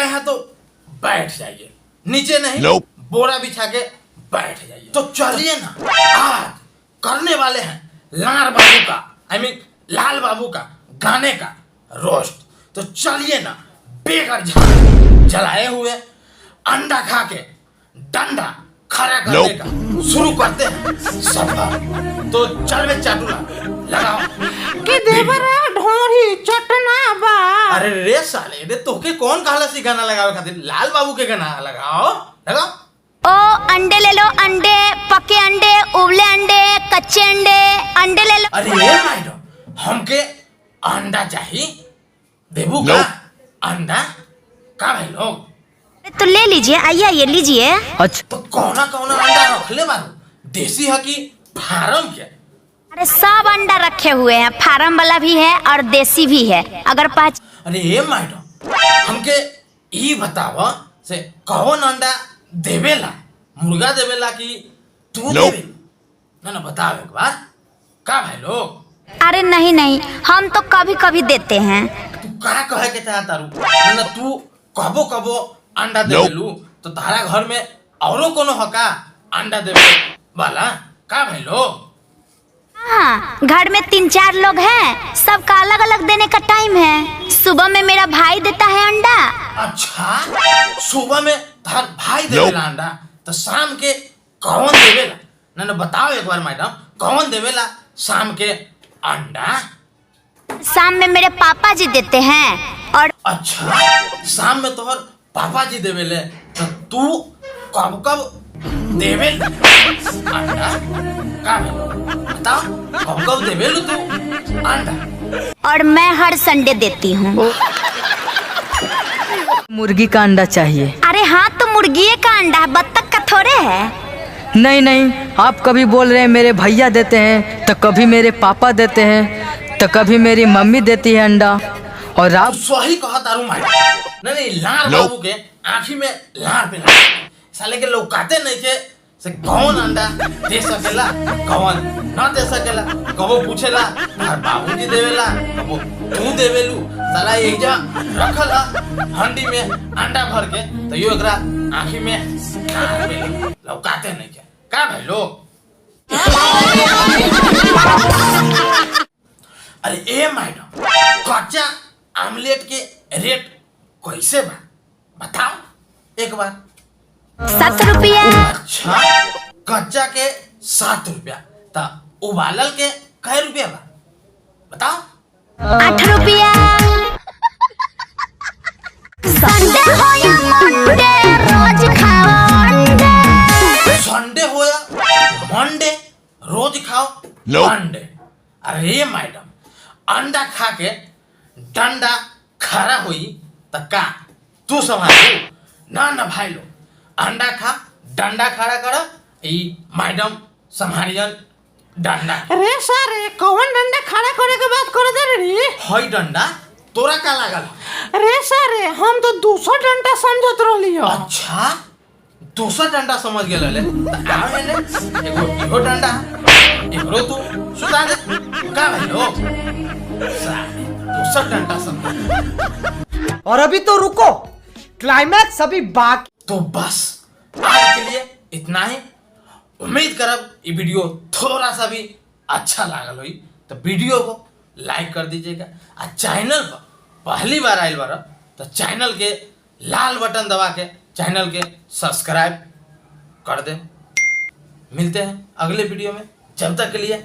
गए हैं तो बैठ जाइए, नीचे नहीं बोरा बिछा के बैठ जाइए। तो चलिए ना, आज करने वाले हैं लाल बाबू का लाल बाबू का गाने का रोस्ट। तो चलिए ना, बेगर जलाए हुए अंडा खा के डंडा खड़ा करने का शुरू करते हैं सफर। तो चल बे चाटुला लगाओ के देवर ढोरी चटना बा। अरे रे साले रे, तोके कौन कहला सी गाना लगावे खातिर? लाल बाबू के गाना लगाओ लगाओ। ओ अंडे ले लो, अंडे, पके अंडे, उबले अंडे, कच्चे अंडे, अंडे ले लो। अरे मैडम, हमके अंडा चाहिए, देबू का अंडा का भाई लोग? तो ले लीजिए, आइए आइए लीजिए। अच्छा, तो कौना कौना अंडा रखले बारू? देसी है कि फार्म के? अरे सब अंडा रखे हुए हैं, फार्म वाला भी है और देसी भी है। अगर अरे मैडम, हमके ई बतावा से कौन अंडा देवेला? मुर्गा देवेला कि तू देवेला? ना बताओ एक बार का भाई लोग? अरे नहीं नहीं, हम तो कभी कभी देते हैं। तू का कहे के चाहता रू? ना तू कबो कबो अंडा देवेलू तो तारा घर में औरो कोनो हका अंडा देवे वाला का भाई लोग? हाँ, घर में 3-4 लोग हैं, सबका अलग अलग देने का टाइम है। सुबह में मेरा भाई देता है अंडा। अच्छा, सुबह में तार भाई देवेला अंडा, तो शाम के कौन देवेला? ना बताओ एक बार मैडम, कौन देवेला शाम के अंडा? शाम में मेरे पापा जी देते हैं। और अच्छा, शाम में तोहर पापा जी देवेले, तो तू कब कब देवेल अंडा का बताओ? कब कब देवेलू तू अंडा? और मैं हर संडे देती हूँ। मुर्गी का अंडा चाहिए। अरे हाँ, तो मुर्गी का अंडा, बत्तख का थोड़े है। नहीं नहीं, आप कभी बोल रहे हैं मेरे भैया देते हैं, तो कभी मेरे पापा देते हैं, तो कभी मेरी मम्मी देती है अंडा। और आप सही कहा तारू माई। नहीं, लाल बाबू के आँखी में लाल पे साले के लौकाते नहीं के से कौन अंडा दे सकेला कौन ना दे सकेला। कबो पूछेला हर बाबूजी देवेला, कबो तू देवेलू। साला एक जा रखला हंडी में अंडा भर के, तो यो एकरा आँखी में लौकाते नहीं के का भाई लोग? अरे ए मैडम, कच्चा आमलेट के रेट कैसे बा बताओ एक बार? 7 रुपया। अच्छा, कच्चा के 7 रुपया, ता उबालल के कै रुपया बा बताओ? 8 रुपया। संडे हो या मंडे, रोज खाओ अंडे। संडे हो या मंडे, रोज खाओ अंडे। अरे मैडम, अंडा खा के डंडा खड़ा हुई तो का तू संभालू? ना भाई लोग, अंडा खा डंडा खड़ा कर, मैडम संभालियन डंडा। अरे सर, कौन डंडा खड़ा करे के बात करे दे रे? हई डंडा तोरा का लागल? अरे सर, हम तो 200 डंडा समझत रहली हो। अच्छा, 200 डंडा समझ गेल ले, आओ एने एगो इहो डंडा, एकरो तू सुता दे का भाई लोग? 200 डंडा समझ। और अभी तो रुको, क्लाइमैक्स अभी बाकी। तो बस आज के लिए इतना ही। उम्मीद करब ये वीडियो थोड़ा सा भी अच्छा लागल होई तो वीडियो को लाइक कर दीजिएगा। और चैनल पर पहली बार आयल बार तो चैनल के लाल बटन दबा के चैनल के सब्सक्राइब कर दे। मिलते हैं अगले वीडियो में, जब तक के लिए